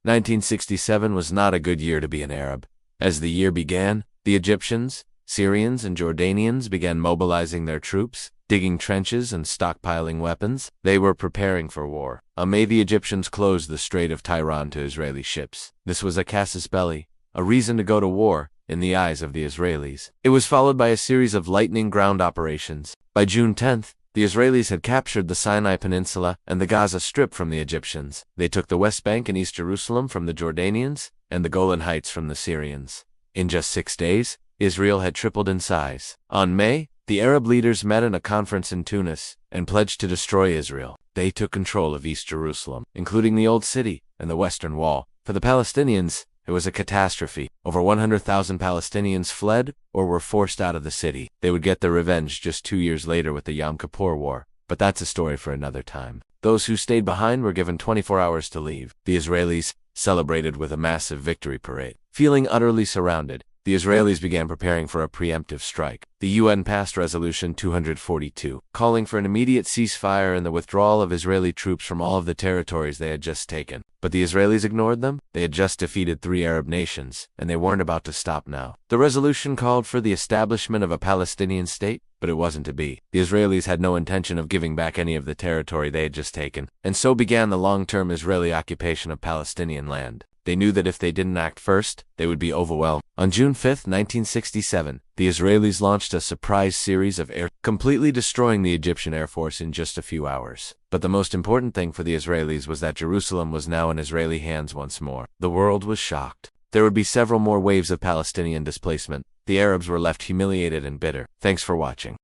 1967 was not a good year to be an Arab. As the year began, the Egyptians, Syrians, and Jordanians began mobilizing their troops, digging trenches and stockpiling weapons. They were preparing for war. On May, the Egyptians closed the Strait of Tiran to Israeli ships. This was a casus belli, a reason to go to war, in the eyes of the Israelis. It was followed by a series of lightning ground operations. By June 10th, the Israelis had captured the Sinai Peninsula and the Gaza Strip from the Egyptians. They took the West Bank and East Jerusalem from the Jordanians and the Golan Heights from the Syrians. In just 6 days, Israel had tripled in size. On May, the Arab leaders met in a conference in Tunis and pledged to destroy Israel. They took control of East Jerusalem, including the Old City and the Western Wall. For the Palestinians, it was a catastrophe. Over 100,000 Palestinians fled or were forced out of the city. They would get their revenge just 2 years later with the Yom Kippur War, but that's a story for another time. Those who stayed behind were given 24 hours to leave. The Israelis celebrated with a massive victory parade. Feeling utterly surrounded, the Israelis began preparing for a preemptive strike. The UN passed Resolution 242, calling for an immediate ceasefire and the withdrawal of Israeli troops from all of the territories they had just taken. But the Israelis ignored them. They had just defeated 3 Arab nations, and they weren't about to stop now. The resolution called for the establishment of a Palestinian state, but it wasn't to be. The Israelis had no intention of giving back any of the territory they had just taken, and so began the long-term Israeli occupation of Palestinian land. They knew that if they didn't act first, they would be overwhelmed. On June 5, 1967, the Israelis launched a surprise series of completely destroying the Egyptian Air Force in just a few hours. But the most important thing for the Israelis was that Jerusalem was now in Israeli hands once more. The world was shocked. There would be several more waves of Palestinian displacement. The Arabs were left humiliated and bitter. Thanks for watching.